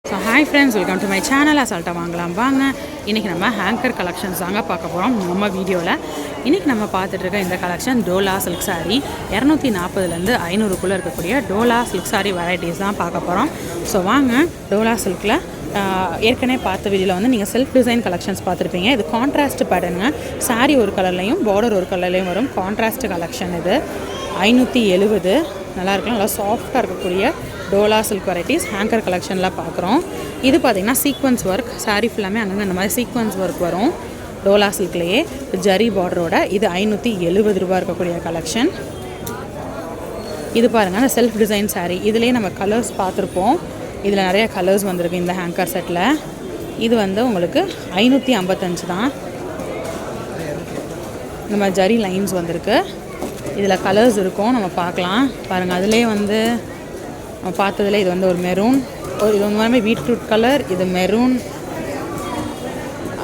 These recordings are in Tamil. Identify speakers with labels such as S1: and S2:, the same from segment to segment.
S1: So hi friends, welcome to my channel. அசால்ட்டாக வாங்கலாம் வாங்க. இன்றைக்கி நம்ம ஹேங்கர் கலெக்ஷன்ஸ் தாங்க பார்க்க போகிறோம் நம்ம வீடியோவில். இன்றைக்கி நம்ம பார்த்துட்ருக்க இந்த கலெக்ஷன் டோலா சில்க் சாரீ 240லேருந்து 500க்குள்ளே இருக்கக்கூடிய டோலா சில்க் சாரீ வெரைட்டிஸ் தான் பார்க்க போகிறோம். ஸோ வாங்க, டோலா சில்கில் ஏற்கனவே பார்த்த வீடியோவில் வந்து நீங்கள் செல்ஃப் டிசைன் கலெக்ஷன்ஸ் பார்த்துருப்பீங்க. இது கான்ட்ராஸ்ட் பேட்டர்னுங்க. சாரீ ஒரு கலர்லையும் பார்டர் ஒரு கலர்லையும் வரும். கான்ட்ராஸ்ட் கலெக்ஷன் இது 570. நல்லா இருக்கலாம். நல்லா சாஃப்டாக இருக்கக்கூடிய டோலா சில்க் வெரைட்டிஸ் ஹேங்கர் கலெக்ஷனில் பார்க்குறோம். இது பார்த்திங்கன்னா சீக்வன்ஸ் ஒர்க். சாரீ ஃபுல்லாமே அங்கங்கே இந்த மாதிரி சீக்வன்ஸ் ஒர்க் வரும் டோலா சில்க்லேயே ஜரி பார்டரோட. இது 570 ரூபா இருக்கக்கூடிய கலெக்ஷன். இது பாருங்கள், அந்த செல்ஃப் டிசைன் சாரீ. இதுலேயே நம்ம கலர்ஸ் பார்த்துருப்போம். இதில் நிறைய கலர்ஸ் வந்திருக்கு இந்த ஹேங்கர் செட்டில். இது வந்து உங்களுக்கு 555 தான். இந்த மாதிரி ஜரி லைன்ஸ் வந்திருக்கு. இதில் கலர்ஸ் இருக்கும், நம்ம பார்க்கலாம். பாருங்கள், அதிலே வந்து நம்ம பார்த்ததில் இது வந்து ஒரு மெரூன், இது வந்து மாதிரி பீட்ரூட் கலர், இது மெரூன்,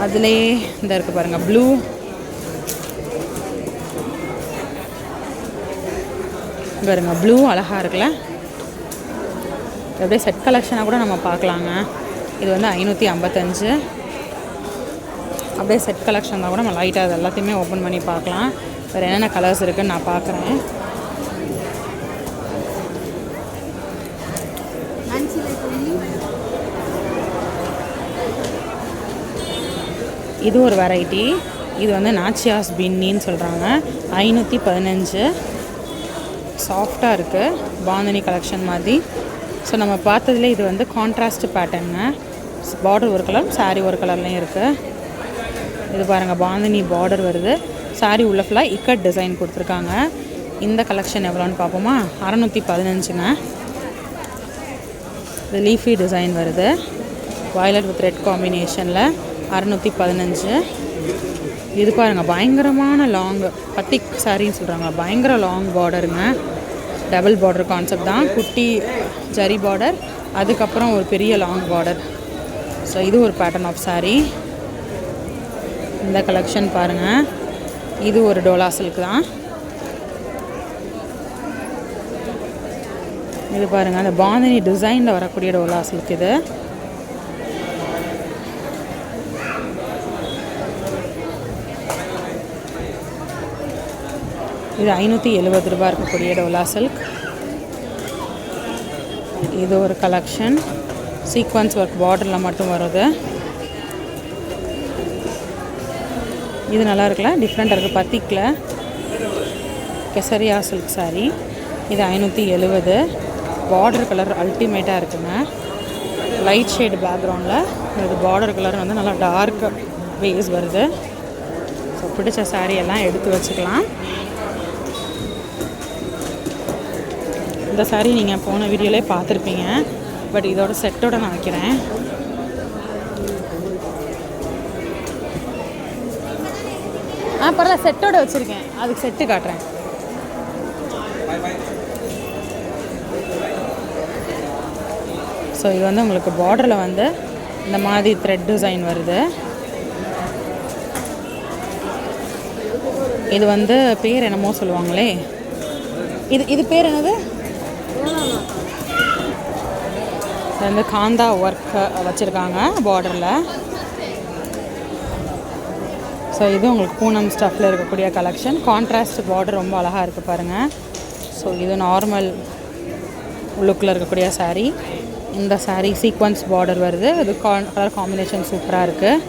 S1: அதிலே இந்த இருக்குது பாருங்கள் ப்ளூ, பாருங்க ப்ளூ அழகாக இருக்குல்ல. அப்படியே செட் கலெக்ஷனாக கூட நம்ம பார்க்கலாங்க. இது வந்து 555. அப்படியே செட் கலெக்ஷன் தான் கூட நம்ம லைட்டாக அது எல்லாத்தையுமே ஓப்பன் பண்ணி பார்க்கலாம். வேறு என்னென்ன கலர்ஸ் இருக்குதுன்னு நான் பார்க்குறேன். இது ஒரு வெரைட்டி. இது வந்து நாச்சியாஸ் பின்னின்னு சொல்கிறாங்க. 515. சாஃப்டாக இருக்குது, பாந்தினி கலெக்ஷன் மாதிரி. ஸோ நம்ம பார்த்ததுல இது வந்து கான்ட்ராஸ்ட் பேட்டர்னுங்க. பார்டர் ஒரு கலர், சாரீ ஒரு கலர்லேயும் இருக்குது. இது பாருங்கள், பாந்தினி பார்டர் வருது. சாரீ உள்ள ஃபுல்லாக இக்கட் டிசைன் கொடுத்துருக்காங்க. இந்த கலெக்ஷன் எவ்வளோன்னு பார்ப்போமா? 615ங்க. இது லீஃபி டிசைன் வருது. வயலட் வித் ரெட் காம்பினேஷனில் 615. இது பாருங்கள், பயங்கரமான லாங் பத்திக் சாரின்னு சொல்கிறாங்க. பயங்கர லாங் பார்டருங்க. டபுள் பார்டர் கான்செப்ட் தான். குட்டி ஜரி பார்டர், அதுக்கப்புறம் ஒரு பெரிய லாங் பார்டர். ஸோ இது ஒரு பேட்டர்ன் ஆஃப் சாரீ. இந்த கலெக்ஷன் பாருங்கள், இது ஒரு டோலா சில்க் தான். இது பாருங்கள், அந்த பாந்தினி டிசைனில் வரக்கூடிய டோலா சில்க். இது 570 ரூபா இருக்கக்கூடிய டோலா சில்க். இது ஒரு கலெக்ஷன். சீக்வன்ஸ் ஒர்க் பார்டரில் மட்டும் வருது. இது நல்லா இருக்குல்ல, டிஃப்ரெண்ட்டாக இருக்குது. பத்திக்கில் கெசரியா சில்க் சாரீ. இது 570. பார்டர் கலர் அல்டிமேட்டாக இருக்குங்க. லைட் ஷேடு பேக்ரவுண்டில் இது பார்டர் கலர் வந்து நல்லா டார்க் பேஸ் வருது. ஸோ பிடிச்ச சாரீ எல்லாம் எடுத்து வச்சுக்கலாம். இந்த சாரீ நீங்கள் போன வீடியோலேயே பார்த்துருப்பீங்க. பட் இதோட செட்டோட நான் வைக்கிறேன். பரவாயில்ல, செட்டோட வச்சுருக்கேன். அதுக்கு செட்டு காட்டுறேன். ஸோ இது வந்து உங்களுக்கு பார்டரில் வந்து இந்த மாதிரி த்ரெட் டிசைன் வருது. இது வந்து பேர் என்னமோ சொல்லுவாங்களே, இது பேர் என்னது? இது வந்து காந்தா ஒர்க் வச்சுருக்காங்க பார்டரில். ஸோ இது உங்களுக்கு பூனம் ஸ்டஃப்பில் இருக்கக்கூடிய கலெக்ஷன். கான்ட்ராஸ்ட் பார்டர் ரொம்ப அழகாக இருக்குது பாருங்கள். ஸோ இது நார்மல் லுக்கில் இருக்கக்கூடிய சாரீ. இந்த சாரீ சீக்வன்ஸ் பார்டர் வருது. இது கலர் காம்பினேஷன் சூப்பராக இருக்குது.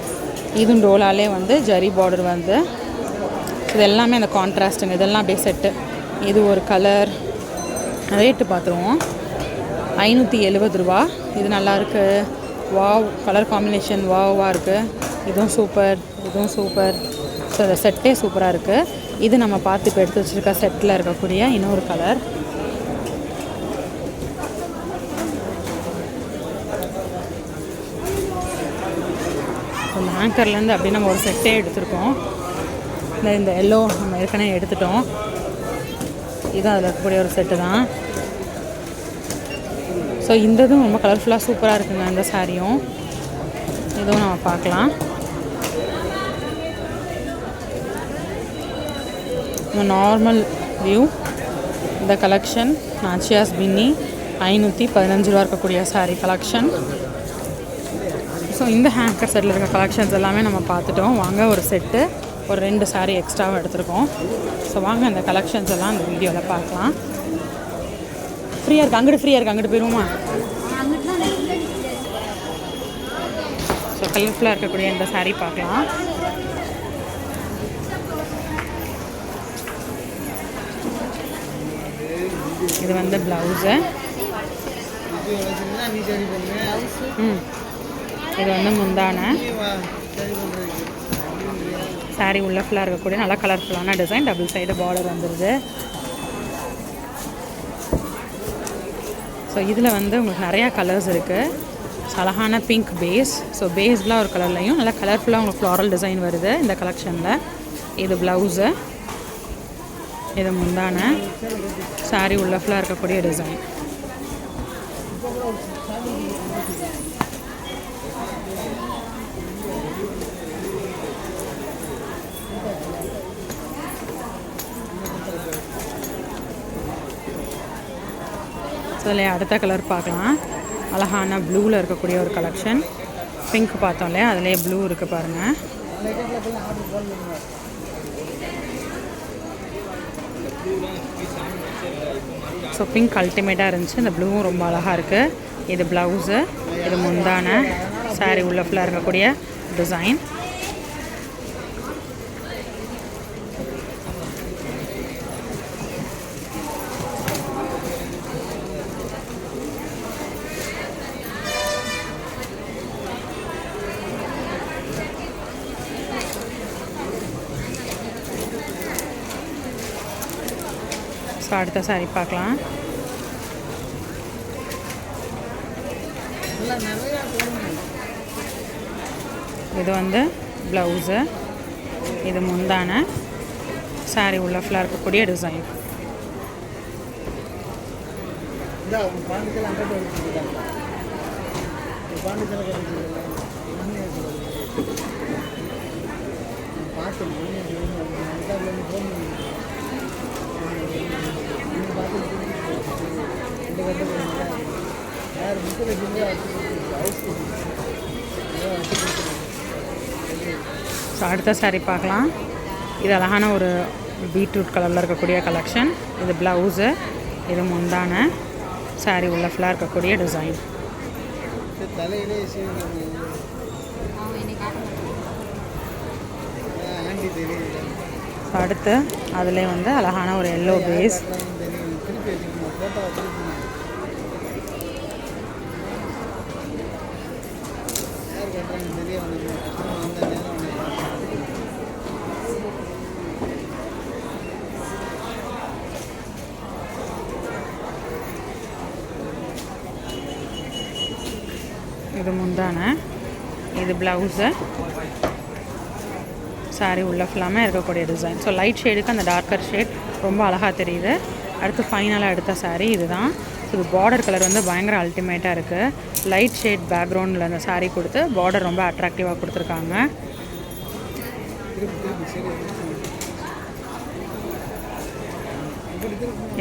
S1: இதுவும் டோலாலே வந்து ஜரி பார்டர் வந்து. இது எல்லாமே அந்த கான்ட்ராஸ்ட்டுங்க. இதெல்லாம் அப்படியே செட்டு. இது ஒரு கலர். ரேட்டு பார்த்துருவோம். 570 ரூபா. இது நல்லாயிருக்கு. வாவ், கலர் காம்பினேஷன் வாவாக இருக்குது. இதுவும் சூப்பர், இதுவும் சூப்பர். ஸோ இந்த செட்டே சூப்பராக இருக்குது. இது நம்ம பார்த்து இப்போ எடுத்து வச்சுருக்க செட்டில் இருக்கக்கூடிய இன்னொரு கலர். இந்த ஹேங்கர்லேருந்து அப்படியே நம்ம ஒரு செட்டே எடுத்துருக்கோம். இந்த எல்லோ நம்ம ஏற்கனவே எடுத்துட்டோம். இதுவும் அதில் இருக்கக்கூடிய ஒரு செட்டு தான். ஸோ இந்த இதுவும் ரொம்ப கலர்ஃபுல்லாக சூப்பராக இருக்குங்க. இந்த சாரியும் இதுவும் நம்ம பார்க்கலாம். Normal view. இந்த கலெக்ஷன் நாச்சியாஸ் பின்னி 515 ரூபா இருக்கக்கூடிய சாரீ கலெக்ஷன். ஸோ இந்த ஹேங்கர் செட்டில் இருக்க கலெக்ஷன்ஸ் எல்லாமே நம்ம பார்த்துட்டோம். வாங்க ஒரு செட்டு ஒரு 2 saree எக்ஸ்ட்ராவாக எடுத்துருக்கோம். ஸோ வாங்க அந்த கலெக்ஷன்ஸ் எல்லாம் இந்த வீடியோவில் பார்க்கலாம். ஃப்ரீயாக இருக்குது, அங்கிட்டு போயிடுவோமா? ஸோ கலர்ஃபுல்லாக இருக்கக்கூடிய இந்த saree பார்க்கலாம். இது வந்து ப்ளவுஸு. இது வந்து முந்தான. சாரீ உள்ள ஃபுல்லாக இருக்கக்கூடிய நல்லா கலர்ஃபுல்லான டிசைன், டபுள் சைடு பார்டர் வந்துடுது. ஸோ இதில் வந்து உங்களுக்கு நிறையா கலர்ஸ் இருக்குது. அழகான பிங்க் பேஸ். ஸோ பேஸ்லாம் ஒரு கலர்லையும் நல்லா கலர்ஃபுல்லாக உங்களுக்கு ஃப்ளாரல் டிசைன் வருது இந்த கலெக்ஷனில். இது ப்ளவுஸு, இது முந்தான. சாரீ உள்ள ஃபுல்லாக இருக்கக்கூடிய டிசைன். ஸோ இல்லையா அடுத்த கலர் பார்க்கலாம். அழகான ப்ளூவில் இருக்கக்கூடிய ஒரு கலெக்ஷன். பிங்க் பார்த்தோம் இல்லையா, அதுலேயே ப்ளூ இருக்குது பாருங்கள். ஸோ பிங்க் அல்டிமேட்டாக இருந்துச்சு. இந்த ப்ளூவும் ரொம்ப அழகாக இருக்குது. இது ப்ளவுஸு, இது முந்தான. சாரீ உள்ள ஃபுல்லாக இருக்கக்கூடிய டிசைன். ஸோ அடுத்த சாரீ பார்க்கலாம். இது வந்து ப்ளவுஸு, இது முந்தான. சாரீ உள்ள ஃபுல்லாக இருக்கக்கூடிய டிசைன். ஸோ அடுத்த சாரீ பார்க்கலாம். இது அழகான ஒரு பீட்ரூட் கலரில் இருக்கக்கூடிய கலெக்ஷன். இது ப்ளவுஸு, இது முந்தான. சாரீ உள்ள ஃபுல்லாக இருக்கக்கூடிய டிசைன். அடுத்து அதில் வந்து அழகான ஒரு எல்லோ பேஸ். இது முந்தான, இது ப்ளவுஸு. சாரீ உள்ள ஃபுல்லாமே இருக்கக்கூடிய டிசைன். ஸோ லைட் ஷேடுக்கு அந்த டார்க்கர் ஷேட் ரொம்ப அழகாக தெரியுது. அடுத்து ஃபைனலாக எடுத்த சாரீ இதுதான். ஸோ இது பார்டர் கலர் வந்து பயங்கர அல்டிமேட்டாக இருக்குது. லைட் ஷேட் பேக்ரவுண்டில் அந்த சாரீ கொடுத்து பார்டர் ரொம்ப அட்ராக்டிவாக கொடுத்துருக்காங்க.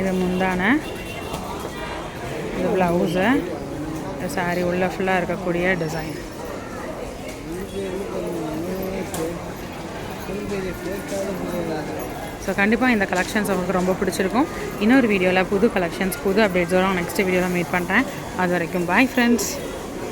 S1: இது முந்தான, இது ப்ளவுஸு. சாரீ உள்ள ஃபுல்லாக இருக்கக்கூடிய டிசைன். ஸோ கண்டிப்பாக இந்த கலெக்ஷன்ஸ் உங்களுக்கு ரொம்ப பிடிச்சிருக்கும். இன்னொரு வீடியோவில் புது கலெக்ஷன்ஸ், புது அப்டேட்ஸோட நெக்ஸ்ட் வீடியோவில் மீட் பண்ணுறேன். அது வரைக்கும் பாய் ஃப்ரெண்ட்ஸ்.